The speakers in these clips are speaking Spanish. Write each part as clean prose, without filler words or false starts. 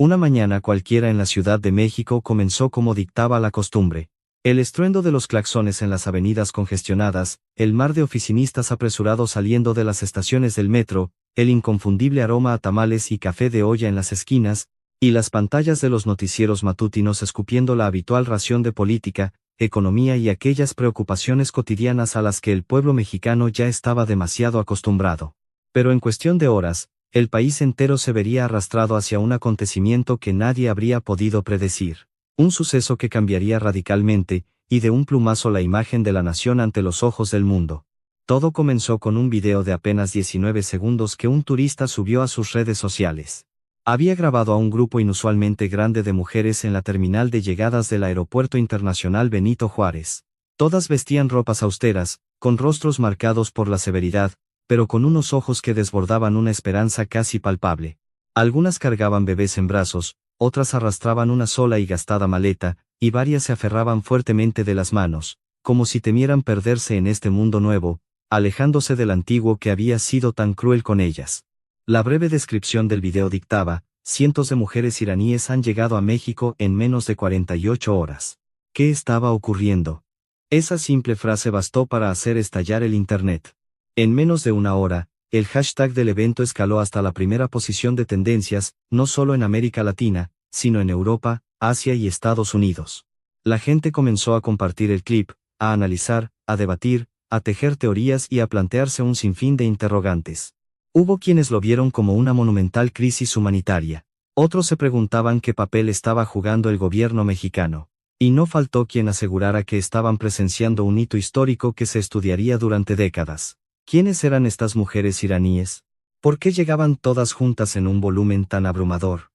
Una mañana cualquiera en la Ciudad de México comenzó como dictaba la costumbre. El estruendo de los claxones en las avenidas congestionadas, el mar de oficinistas apresurados saliendo de las estaciones del metro, el inconfundible aroma a tamales y café de olla en las esquinas, y las pantallas de los noticieros matutinos escupiendo la habitual ración de política, economía y aquellas preocupaciones cotidianas a las que el pueblo mexicano ya estaba demasiado acostumbrado. Pero en cuestión de horas, el país entero se vería arrastrado hacia un acontecimiento que nadie habría podido predecir. Un suceso que cambiaría radicalmente, y de un plumazo la imagen de la nación ante los ojos del mundo. Todo comenzó con un video de apenas 19 segundos que un turista subió a sus redes sociales. Había grabado a un grupo inusualmente grande de mujeres en la terminal de llegadas del Aeropuerto Internacional Benito Juárez. Todas vestían ropas austeras, con rostros marcados por la severidad, pero con unos ojos que desbordaban una esperanza casi palpable. Algunas cargaban bebés en brazos, otras arrastraban una sola y gastada maleta, y varias se aferraban fuertemente de las manos, como si temieran perderse en este mundo nuevo, alejándose del antiguo que había sido tan cruel con ellas. La breve descripción del video dictaba: cientos de mujeres iraníes han llegado a México en menos de 48 horas. ¿Qué estaba ocurriendo? Esa simple frase bastó para hacer estallar el Internet. En menos de una hora, el hashtag del evento escaló hasta la primera posición de tendencias, no solo en América Latina, sino en Europa, Asia y Estados Unidos. La gente comenzó a compartir el clip, a analizar, a debatir, a tejer teorías y a plantearse un sinfín de interrogantes. Hubo quienes lo vieron como una monumental crisis humanitaria. Otros se preguntaban qué papel estaba jugando el gobierno mexicano. Y no faltó quien asegurara que estaban presenciando un hito histórico que se estudiaría durante décadas. ¿Quiénes eran estas mujeres iraníes? ¿Por qué llegaban todas juntas en un volumen tan abrumador?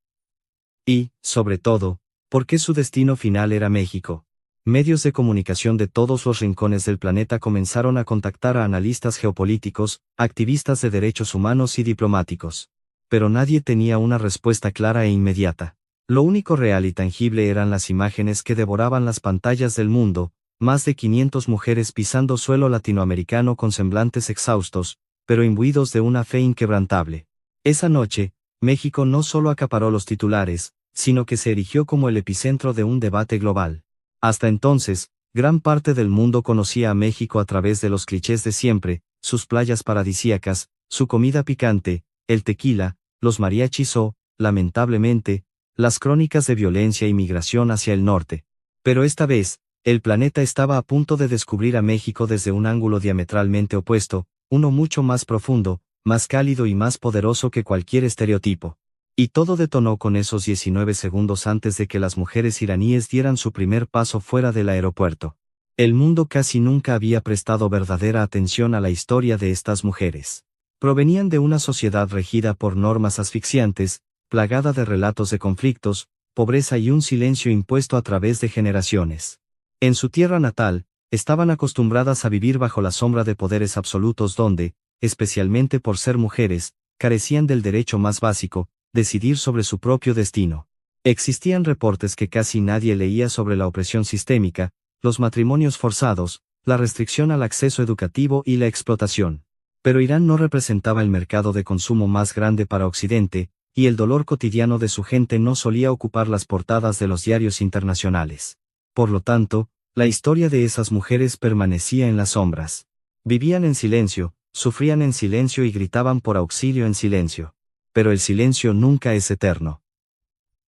Y, sobre todo, ¿por qué su destino final era México? Medios de comunicación de todos los rincones del planeta comenzaron a contactar a analistas geopolíticos, activistas de derechos humanos y diplomáticos. Pero nadie tenía una respuesta clara e inmediata. Lo único real y tangible eran las imágenes que devoraban las pantallas del mundo: más de 500 mujeres pisando suelo latinoamericano con semblantes exhaustos, pero imbuidos de una fe inquebrantable. Esa noche, México no solo acaparó los titulares, sino que se erigió como el epicentro de un debate global. Hasta entonces, gran parte del mundo conocía a México a través de los clichés de siempre: sus playas paradisíacas, su comida picante, el tequila, los mariachis o, lamentablemente, las crónicas de violencia y migración hacia el norte. Pero esta vez, el planeta estaba a punto de descubrir a México desde un ángulo diametralmente opuesto, uno mucho más profundo, más cálido y más poderoso que cualquier estereotipo. Y todo detonó con esos 19 segundos antes de que las mujeres iraníes dieran su primer paso fuera del aeropuerto. El mundo casi nunca había prestado verdadera atención a la historia de estas mujeres. Provenían de una sociedad regida por normas asfixiantes, plagada de relatos de conflictos, pobreza y un silencio impuesto a través de generaciones. En su tierra natal, estaban acostumbradas a vivir bajo la sombra de poderes absolutos donde, especialmente por ser mujeres, carecían del derecho más básico: decidir sobre su propio destino. Existían reportes que casi nadie leía sobre la opresión sistémica, los matrimonios forzados, la restricción al acceso educativo y la explotación. Pero Irán no representaba el mercado de consumo más grande para Occidente, y el dolor cotidiano de su gente no solía ocupar las portadas de los diarios internacionales. Por lo tanto, la historia de esas mujeres permanecía en las sombras. Vivían en silencio, sufrían en silencio y gritaban por auxilio en silencio. Pero el silencio nunca es eterno.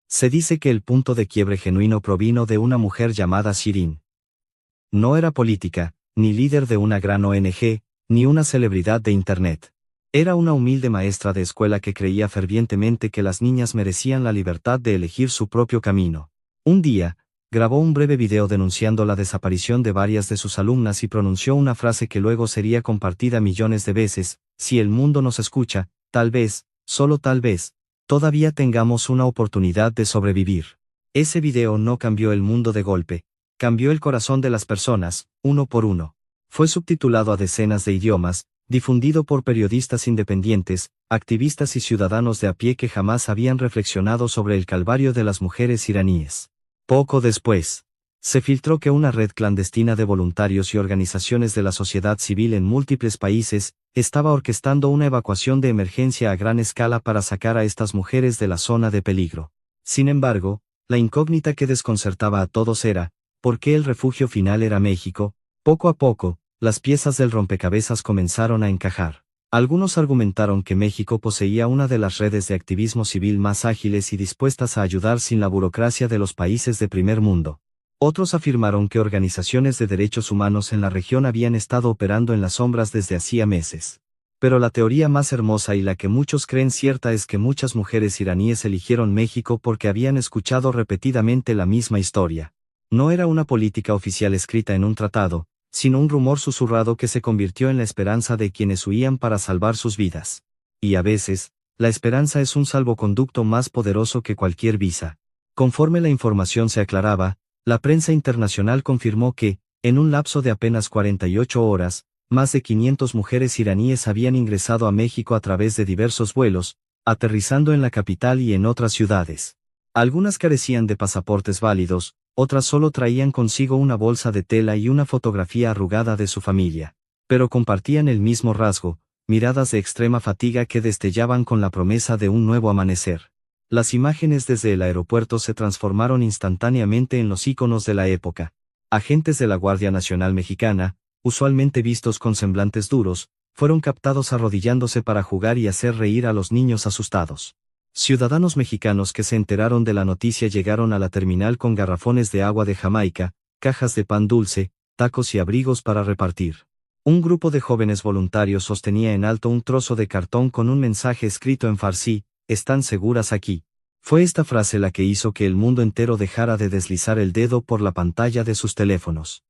Se dice que el punto de quiebre genuino provino de una mujer llamada Shirin. No era política, ni líder de una gran ONG, ni una celebridad de Internet. Era una humilde maestra de escuela que creía fervientemente que las niñas merecían la libertad de elegir su propio camino. Un día, grabó un breve video denunciando la desaparición de varias de sus alumnas y pronunció una frase que luego sería compartida millones de veces: si el mundo nos escucha, tal vez, solo tal vez, todavía tengamos una oportunidad de sobrevivir. Ese video no cambió el mundo de golpe, cambió el corazón de las personas, uno por uno. Fue subtitulado a decenas de idiomas, difundido por periodistas independientes, activistas y ciudadanos de a pie que jamás habían reflexionado sobre el calvario de las mujeres iraníes. Poco después, se filtró que una red clandestina de voluntarios y organizaciones de la sociedad civil en múltiples países estaba orquestando una evacuación de emergencia a gran escala para sacar a estas mujeres de la zona de peligro. Sin embargo, la incógnita que desconcertaba a todos era, ¿por qué el refugio final era México? Poco a poco, las piezas del rompecabezas comenzaron a encajar. Algunos argumentaron que México poseía una de las redes de activismo civil más ágiles y dispuestas a ayudar sin la burocracia de los países de primer mundo. Otros afirmaron que organizaciones de derechos humanos en la región habían estado operando en las sombras desde hacía meses. Pero la teoría más hermosa y la que muchos creen cierta es que muchas mujeres iraníes eligieron México porque habían escuchado repetidamente la misma historia. No era una política oficial escrita en un tratado, sino un rumor susurrado que se convirtió en la esperanza de quienes huían para salvar sus vidas. Y a veces, la esperanza es un salvoconducto más poderoso que cualquier visa. Conforme la información se aclaraba, la prensa internacional confirmó que, en un lapso de apenas 48 horas, más de 500 mujeres iraníes habían ingresado a México a través de diversos vuelos, aterrizando en la capital y en otras ciudades. Algunas carecían de pasaportes válidos, otras solo traían consigo una bolsa de tela y una fotografía arrugada de su familia. Pero compartían el mismo rasgo, miradas de extrema fatiga que destellaban con la promesa de un nuevo amanecer. Las imágenes desde el aeropuerto se transformaron instantáneamente en los íconos de la época. Agentes de la Guardia Nacional Mexicana, usualmente vistos con semblantes duros, fueron captados arrodillándose para jugar y hacer reír a los niños asustados. Ciudadanos mexicanos que se enteraron de la noticia llegaron a la terminal con garrafones de agua de Jamaica, cajas de pan dulce, tacos y abrigos para repartir. Un grupo de jóvenes voluntarios sostenía en alto un trozo de cartón con un mensaje escrito en farsi: "Están seguras aquí". Fue esta frase la que hizo que el mundo entero dejara de deslizar el dedo por la pantalla de sus teléfonos.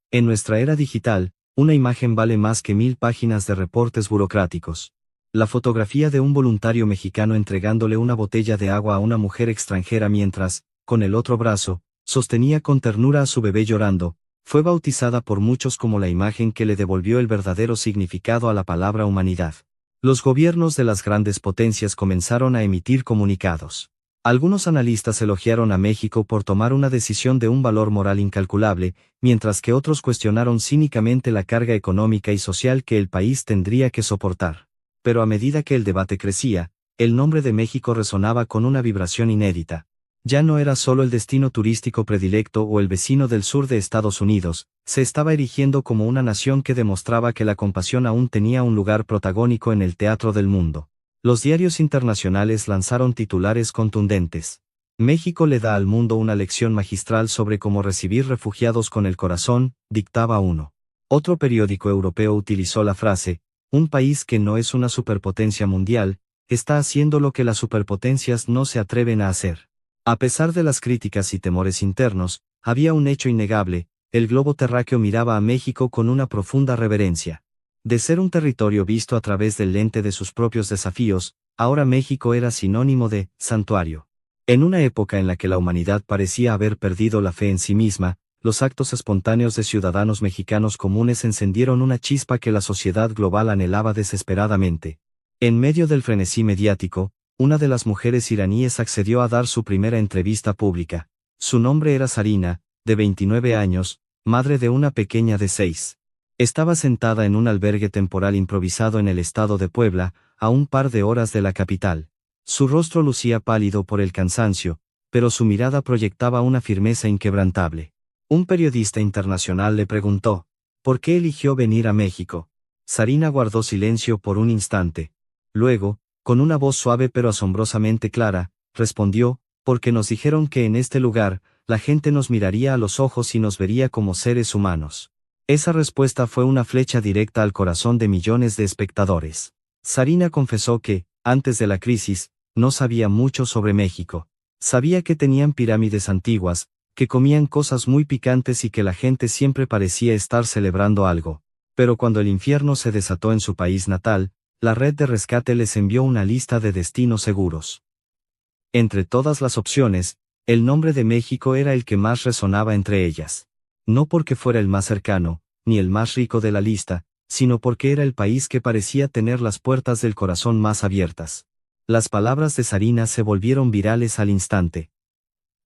En nuestra era digital, una imagen vale más que 1000 páginas de reportes burocráticos. La fotografía de un voluntario mexicano entregándole una botella de agua a una mujer extranjera mientras, con el otro brazo, sostenía con ternura a su bebé llorando, fue bautizada por muchos como la imagen que le devolvió el verdadero significado a la palabra humanidad. Los gobiernos de las grandes potencias comenzaron a emitir comunicados. Algunos analistas elogiaron a México por tomar una decisión de un valor moral incalculable, mientras que otros cuestionaron cínicamente la carga económica y social que el país tendría que soportar. Pero a medida que el debate crecía, el nombre de México resonaba con una vibración inédita. Ya no era solo el destino turístico predilecto o el vecino del sur de Estados Unidos, se estaba erigiendo como una nación que demostraba que la compasión aún tenía un lugar protagónico en el teatro del mundo. Los diarios internacionales lanzaron titulares contundentes. México le da al mundo una lección magistral sobre cómo recibir refugiados con el corazón, dictaba uno. Otro periódico europeo utilizó la frase: un país que no es una superpotencia mundial, está haciendo lo que las superpotencias no se atreven a hacer. A pesar de las críticas y temores internos, había un hecho innegable: el globo terráqueo miraba a México con una profunda reverencia. De ser un territorio visto a través del lente de sus propios desafíos, ahora México era sinónimo de santuario. En una época en la que la humanidad parecía haber perdido la fe en sí misma, los actos espontáneos de ciudadanos mexicanos comunes encendieron una chispa que la sociedad global anhelaba desesperadamente. En medio del frenesí mediático, una de las mujeres iraníes accedió a dar su primera entrevista pública. Su nombre era Sarina, de 29 años, madre de una pequeña de 6. Estaba sentada en un albergue temporal improvisado en el estado de Puebla, a un par de horas de la capital. Su rostro lucía pálido por el cansancio, pero su mirada proyectaba una firmeza inquebrantable. Un periodista internacional le preguntó: ¿por qué eligió venir a México? Sarina guardó silencio por un instante. Luego, con una voz suave pero asombrosamente clara, respondió: porque nos dijeron que en este lugar, la gente nos miraría a los ojos y nos vería como seres humanos. Esa respuesta fue una flecha directa al corazón de millones de espectadores. Sarina confesó que, antes de la crisis, no sabía mucho sobre México. Sabía que tenían pirámides antiguas, que comían cosas muy picantes y que la gente siempre parecía estar celebrando algo. Pero cuando el infierno se desató en su país natal, la red de rescate les envió una lista de destinos seguros. Entre todas las opciones, el nombre de México era el que más resonaba entre ellas. No porque fuera el más cercano, ni el más rico de la lista, sino porque era el país que parecía tener las puertas del corazón más abiertas. Las palabras de Sarina se volvieron virales al instante.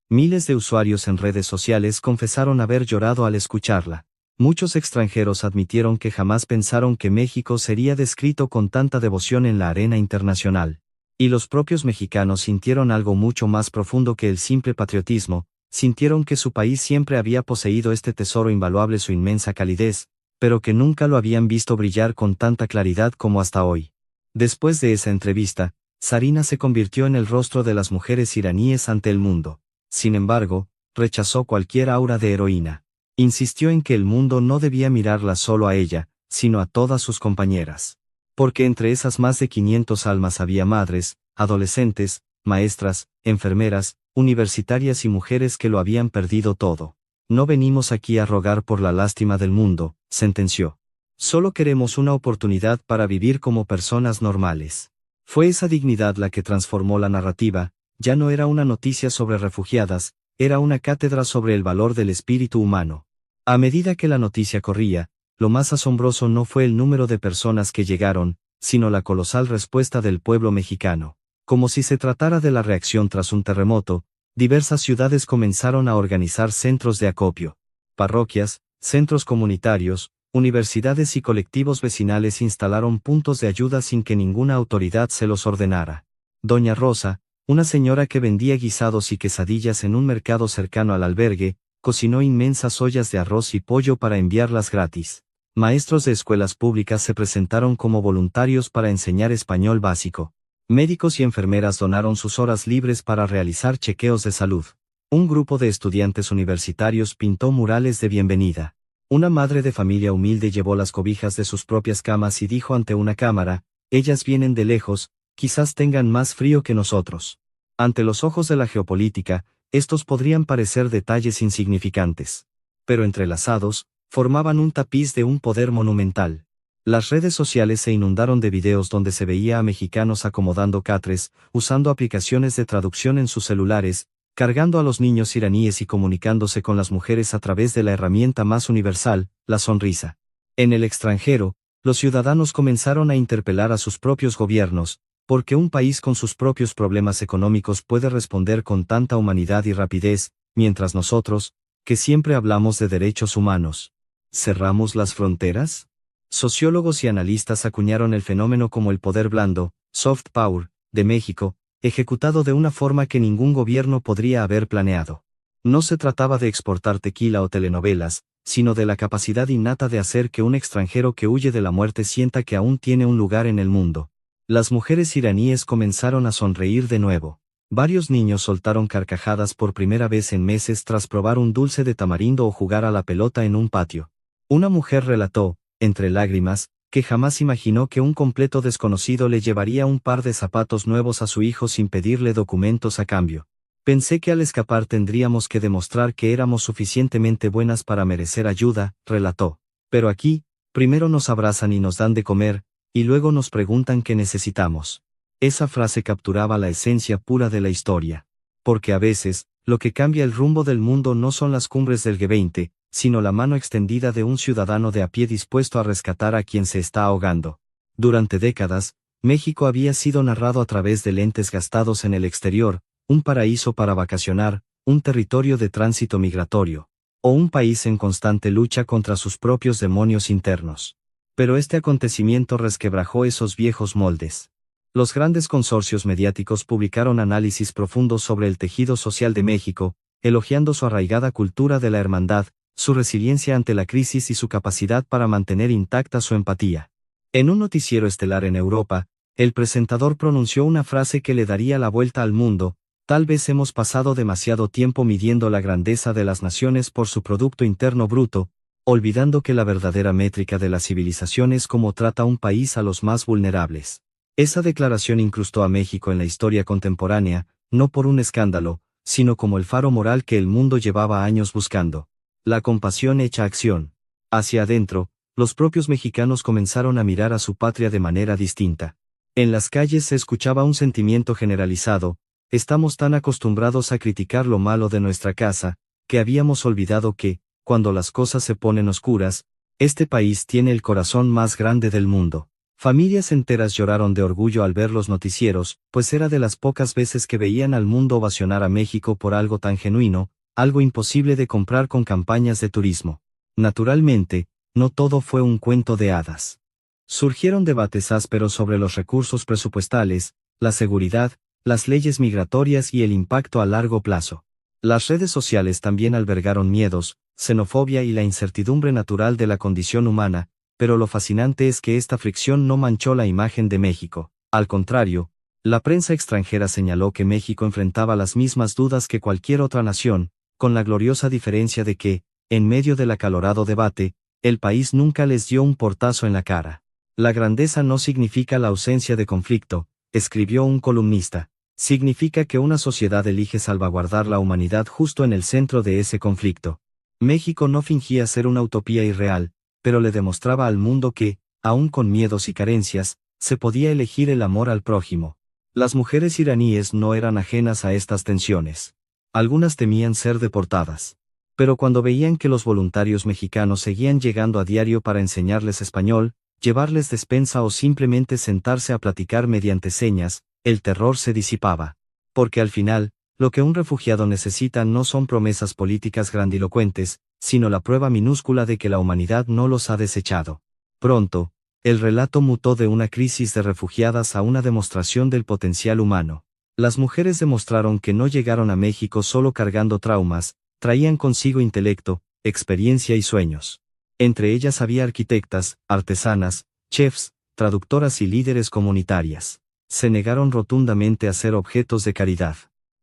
Miles de usuarios en redes sociales confesaron haber llorado al escucharla. Muchos extranjeros admitieron que jamás pensaron que México sería descrito con tanta devoción en la arena internacional. Y los propios mexicanos sintieron algo mucho más profundo que el simple patriotismo, sintieron que su país siempre había poseído este tesoro invaluable, su inmensa calidez, pero que nunca lo habían visto brillar con tanta claridad como hasta hoy. Después de esa entrevista, Zarina se convirtió en el rostro de las mujeres iraníes ante el mundo. Sin embargo, rechazó cualquier aura de heroína. Insistió en que el mundo no debía mirarla solo a ella, sino a todas sus compañeras. Porque entre esas más de 500 almas había madres, adolescentes, maestras, enfermeras, universitarias y mujeres que lo habían perdido todo. No venimos aquí a rogar por la lástima del mundo, sentenció. Solo queremos una oportunidad para vivir como personas normales. Fue esa dignidad la que transformó la narrativa, ya no era una noticia sobre refugiadas, era una cátedra sobre el valor del espíritu humano. A medida que la noticia corría, lo más asombroso no fue el número de personas que llegaron, sino la colosal respuesta del pueblo mexicano. Como si se tratara de la reacción tras un terremoto, diversas ciudades comenzaron a organizar centros de acopio. Parroquias, centros comunitarios, universidades y colectivos vecinales instalaron puntos de ayuda sin que ninguna autoridad se los ordenara. Doña Rosa, una señora que vendía guisados y quesadillas en un mercado cercano al albergue, cocinó inmensas ollas de arroz y pollo para enviarlas gratis. Maestros de escuelas públicas se presentaron como voluntarios para enseñar español básico. Médicos y enfermeras donaron sus horas libres para realizar chequeos de salud. Un grupo de estudiantes universitarios pintó murales de bienvenida. Una madre de familia humilde llevó las cobijas de sus propias camas y dijo ante una cámara: ellas vienen de lejos, quizás tengan más frío que nosotros. Ante los ojos de la geopolítica, estos podrían parecer detalles insignificantes. Pero entrelazados, formaban un tapiz de un poder monumental. Las redes sociales se inundaron de videos donde se veía a mexicanos acomodando catres, usando aplicaciones de traducción en sus celulares, cargando a los niños iraníes y comunicándose con las mujeres a través de la herramienta más universal, la sonrisa. En el extranjero, los ciudadanos comenzaron a interpelar a sus propios gobiernos, porque un país con sus propios problemas económicos puede responder con tanta humanidad y rapidez, mientras nosotros, que siempre hablamos de derechos humanos, ¿cerramos las fronteras? Sociólogos y analistas acuñaron el fenómeno como el poder blando, soft power, de México, ejecutado de una forma que ningún gobierno podría haber planeado. No se trataba de exportar tequila o telenovelas, sino de la capacidad innata de hacer que un extranjero que huye de la muerte sienta que aún tiene un lugar en el mundo. Las mujeres iraníes comenzaron a sonreír de nuevo. Varios niños soltaron carcajadas por primera vez en meses tras probar un dulce de tamarindo o jugar a la pelota en un patio. Una mujer relató, entre lágrimas, que jamás imaginó que un completo desconocido le llevaría un par de zapatos nuevos a su hijo sin pedirle documentos a cambio. Pensé que al escapar tendríamos que demostrar que éramos suficientemente buenas para merecer ayuda, relató. Pero aquí, primero nos abrazan y nos dan de comer, y luego nos preguntan qué necesitamos. Esa frase capturaba la esencia pura de la historia. Porque a veces, lo que cambia el rumbo del mundo no son las cumbres del G20, sino la mano extendida de un ciudadano de a pie dispuesto a rescatar a quien se está ahogando. Durante décadas, México había sido narrado a través de lentes gastados en el exterior, un paraíso para vacacionar, un territorio de tránsito migratorio, o un país en constante lucha contra sus propios demonios internos. Pero este acontecimiento resquebrajó esos viejos moldes. Los grandes consorcios mediáticos publicaron análisis profundos sobre el tejido social de México, elogiando su arraigada cultura de la hermandad, su resiliencia ante la crisis y su capacidad para mantener intacta su empatía. En un noticiero estelar en Europa, el presentador pronunció una frase que le daría la vuelta al mundo: tal vez hemos pasado demasiado tiempo midiendo la grandeza de las naciones por su Producto Interno Bruto, olvidando que la verdadera métrica de la civilización es cómo trata un país a los más vulnerables. Esa declaración incrustó a México en la historia contemporánea, no por un escándalo, sino como el faro moral que el mundo llevaba años buscando. La compasión hecha acción. Hacia adentro, los propios mexicanos comenzaron a mirar a su patria de manera distinta. En las calles se escuchaba un sentimiento generalizado: estamos tan acostumbrados a criticar lo malo de nuestra casa, que habíamos olvidado que, cuando las cosas se ponen oscuras, este país tiene el corazón más grande del mundo. Familias enteras lloraron de orgullo al ver los noticieros, pues era de las pocas veces que veían al mundo ovacionar a México por algo tan genuino, algo imposible de comprar con campañas de turismo. Naturalmente, no todo fue un cuento de hadas. Surgieron debates ásperos sobre los recursos presupuestales, la seguridad, las leyes migratorias y el impacto a largo plazo. Las redes sociales también albergaron miedos, xenofobia y la incertidumbre natural de la condición humana, pero lo fascinante es que esta fricción no manchó la imagen de México. Al contrario, la prensa extranjera señaló que México enfrentaba las mismas dudas que cualquier otra nación, con la gloriosa diferencia de que, en medio del acalorado debate, el país nunca les dio un portazo en la cara. La grandeza no significa la ausencia de conflicto, escribió un columnista. Significa que una sociedad elige salvaguardar la humanidad justo en el centro de ese conflicto. México no fingía ser una utopía irreal, pero le demostraba al mundo que, aun con miedos y carencias, se podía elegir el amor al prójimo. Las mujeres iraníes no eran ajenas a estas tensiones. Algunas temían ser deportadas. Pero cuando veían que los voluntarios mexicanos seguían llegando a diario para enseñarles español, llevarles despensa o simplemente sentarse a platicar mediante señas, el terror se disipaba. Porque al final, lo que un refugiado necesita no son promesas políticas grandilocuentes, sino la prueba minúscula de que la humanidad no los ha desechado. Pronto, el relato mutó de una crisis de refugiadas a una demostración del potencial humano. Las mujeres demostraron que no llegaron a México solo cargando traumas, traían consigo intelecto, experiencia y sueños. Entre ellas había arquitectas, artesanas, chefs, traductoras y líderes comunitarias. Se negaron rotundamente a ser objetos de caridad.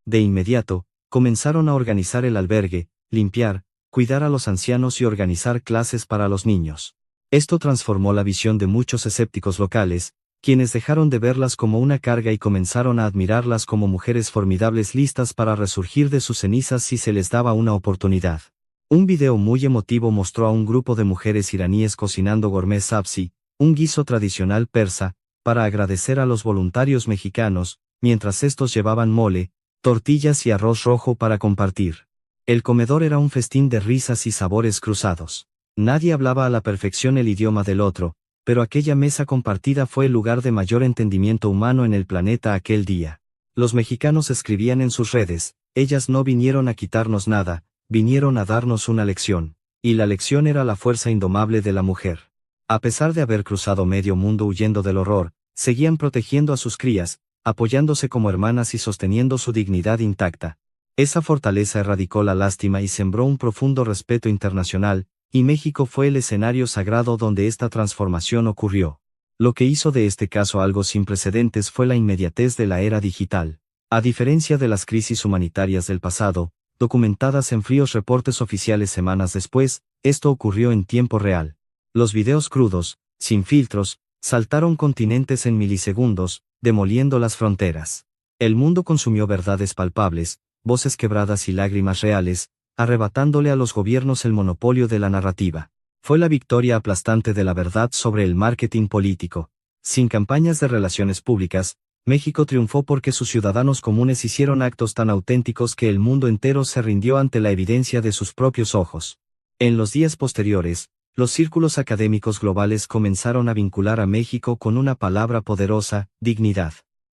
De inmediato, comenzaron a organizar el albergue, limpiar, cuidar a los ancianos y organizar clases para los niños. Esto transformó la visión de muchos escépticos locales, quienes dejaron de verlas como una carga y comenzaron a admirarlas como mujeres formidables listas para resurgir de sus cenizas si se les daba una oportunidad. Un video muy emotivo mostró a un grupo de mujeres iraníes cocinando gourmet sabzi, un guiso tradicional persa, para agradecer a los voluntarios mexicanos, mientras estos llevaban mole, tortillas y arroz rojo para compartir. El comedor era un festín de risas y sabores cruzados. Nadie hablaba a la perfección el idioma del otro, pero aquella mesa compartida fue el lugar de mayor entendimiento humano en el planeta aquel día. Los mexicanos escribían en sus redes: ellas no vinieron a quitarnos nada, vinieron a darnos una lección. Y la lección era la fuerza indomable de la mujer. A pesar de haber cruzado medio mundo huyendo del horror, seguían protegiendo a sus crías, apoyándose como hermanas y sosteniendo su dignidad intacta. Esa fortaleza erradicó la lástima y sembró un profundo respeto internacional, y México fue el escenario sagrado donde esta transformación ocurrió. Lo que hizo de este caso algo sin precedentes fue la inmediatez de la era digital. A diferencia de las crisis humanitarias del pasado, documentadas en fríos reportes oficiales semanas después, esto ocurrió en tiempo real. Los videos crudos, sin filtros, saltaron continentes en milisegundos, demoliendo las fronteras. El mundo consumió verdades palpables, voces quebradas y lágrimas reales, arrebatándole a los gobiernos el monopolio de la narrativa. Fue la victoria aplastante de la verdad sobre el marketing político. Sin campañas de relaciones públicas, México triunfó porque sus ciudadanos comunes hicieron actos tan auténticos que el mundo entero se rindió ante la evidencia de sus propios ojos. En los días posteriores, los círculos académicos globales comenzaron a vincular a México con una palabra poderosa: dignidad.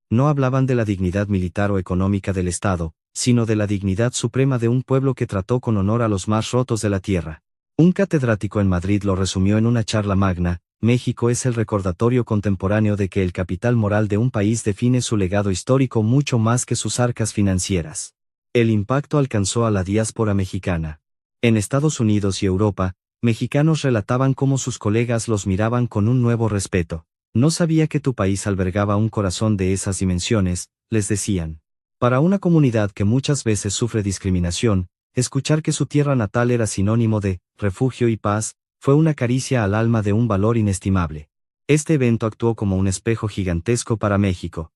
No hablaban de la dignidad militar o económica del Estado, sino de la dignidad suprema de un pueblo que trató con honor a los más rotos de la tierra. Un catedrático en Madrid lo resumió en una charla magna: México es el recordatorio contemporáneo de que el capital moral de un país define su legado histórico mucho más que sus arcas financieras. El impacto alcanzó a la diáspora mexicana. En Estados Unidos y Europa, mexicanos relataban cómo sus colegas los miraban con un nuevo respeto. No sabía que tu país albergaba un corazón de esas dimensiones, les decían. Para una comunidad que muchas veces sufre discriminación, escuchar que su tierra natal era sinónimo de refugio y paz fue una caricia al alma de un valor inestimable. Este evento actuó como un espejo gigantesco para México.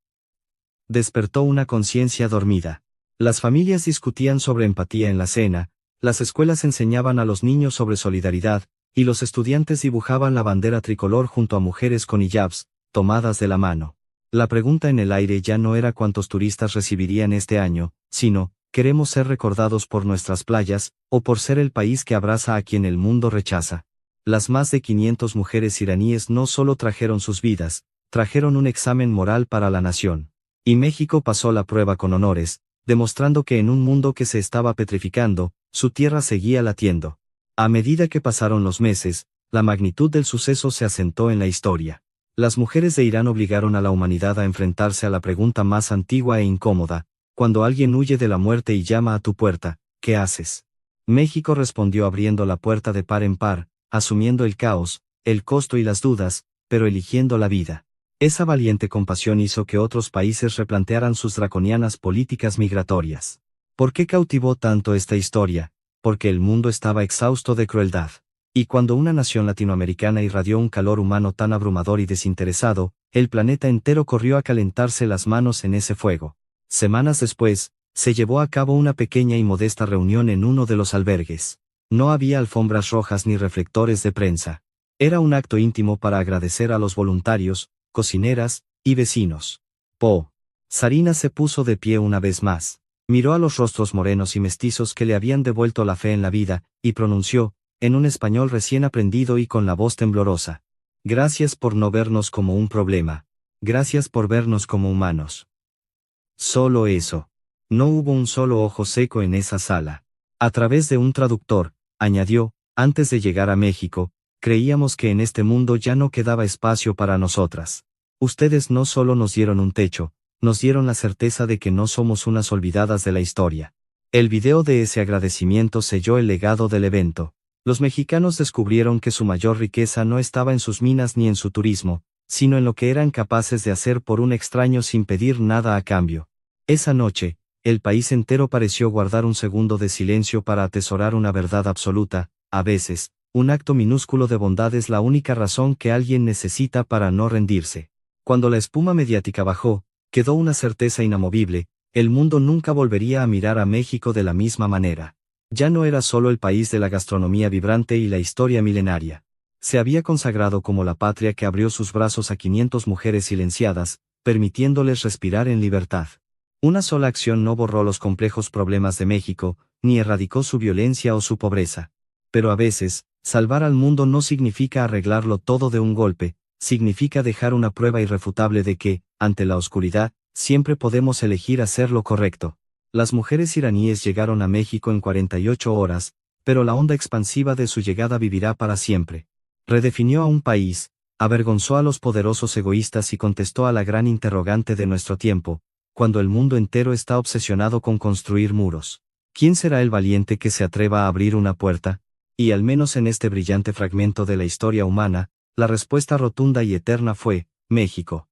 Despertó una conciencia dormida. Las familias discutían sobre empatía en la cena, las escuelas enseñaban a los niños sobre solidaridad, y los estudiantes dibujaban la bandera tricolor junto a mujeres con hijabs, tomadas de la mano. La pregunta en el aire ya no era cuántos turistas recibirían este año, sino: ¿queremos ser recordados por nuestras playas, o por ser el país que abraza a quien el mundo rechaza? Las más de 500 mujeres iraníes no solo trajeron sus vidas, trajeron un examen moral para la nación. Y México pasó la prueba con honores, demostrando que en un mundo que se estaba petrificando, su tierra seguía latiendo. A medida que pasaron los meses, la magnitud del suceso se asentó en la historia. Las mujeres de Irán obligaron a la humanidad a enfrentarse a la pregunta más antigua e incómoda: cuando alguien huye de la muerte y llama a tu puerta, ¿qué haces? México respondió abriendo la puerta de par en par, asumiendo el caos, el costo y las dudas, pero eligiendo la vida. Esa valiente compasión hizo que otros países replantearan sus draconianas políticas migratorias. ¿Por qué cautivó tanto esta historia? Porque el mundo estaba exhausto de crueldad. Y cuando una nación latinoamericana irradió un calor humano tan abrumador y desinteresado, el planeta entero corrió a calentarse las manos en ese fuego. Semanas después, se llevó a cabo una pequeña y modesta reunión en uno de los albergues. No había alfombras rojas ni reflectores de prensa. Era un acto íntimo para agradecer a los voluntarios, cocineras y vecinos. Sarina se puso de pie una vez más, miró a los rostros morenos y mestizos que le habían devuelto la fe en la vida, y pronunció, en un español recién aprendido y con la voz temblorosa: gracias por no vernos como un problema. Gracias por vernos como humanos. Solo eso. No hubo un solo ojo seco en esa sala. A través de un traductor, añadió, antes de llegar a México, creíamos que en este mundo ya no quedaba espacio para nosotras. Ustedes no solo nos dieron un techo, nos dieron la certeza de que no somos unas olvidadas de la historia. El video de ese agradecimiento selló el legado del evento. Los mexicanos descubrieron que su mayor riqueza no estaba en sus minas ni en su turismo, sino en lo que eran capaces de hacer por un extraño sin pedir nada a cambio. Esa noche, el país entero pareció guardar un segundo de silencio para atesorar una verdad absoluta: a veces, un acto minúsculo de bondad es la única razón que alguien necesita para no rendirse. Cuando la espuma mediática bajó, quedó una certeza inamovible: el mundo nunca volvería a mirar a México de la misma manera. Ya no era solo el país de la gastronomía vibrante y la historia milenaria. Se había consagrado como la patria que abrió sus brazos a 500 mujeres silenciadas, permitiéndoles respirar en libertad. Una sola acción no borró los complejos problemas de México, ni erradicó su violencia o su pobreza. Pero a veces, salvar al mundo no significa arreglarlo todo de un golpe, significa dejar una prueba irrefutable de que, ante la oscuridad, siempre podemos elegir hacer lo correcto. Las mujeres iraníes llegaron a México en 48 horas, pero la onda expansiva de su llegada vivirá para siempre. Redefinió a un país, avergonzó a los poderosos egoístas y contestó a la gran interrogante de nuestro tiempo: cuando el mundo entero está obsesionado con construir muros, ¿quién será el valiente que se atreva a abrir una puerta? Y al menos en este brillante fragmento de la historia humana, la respuesta rotunda y eterna fue: México.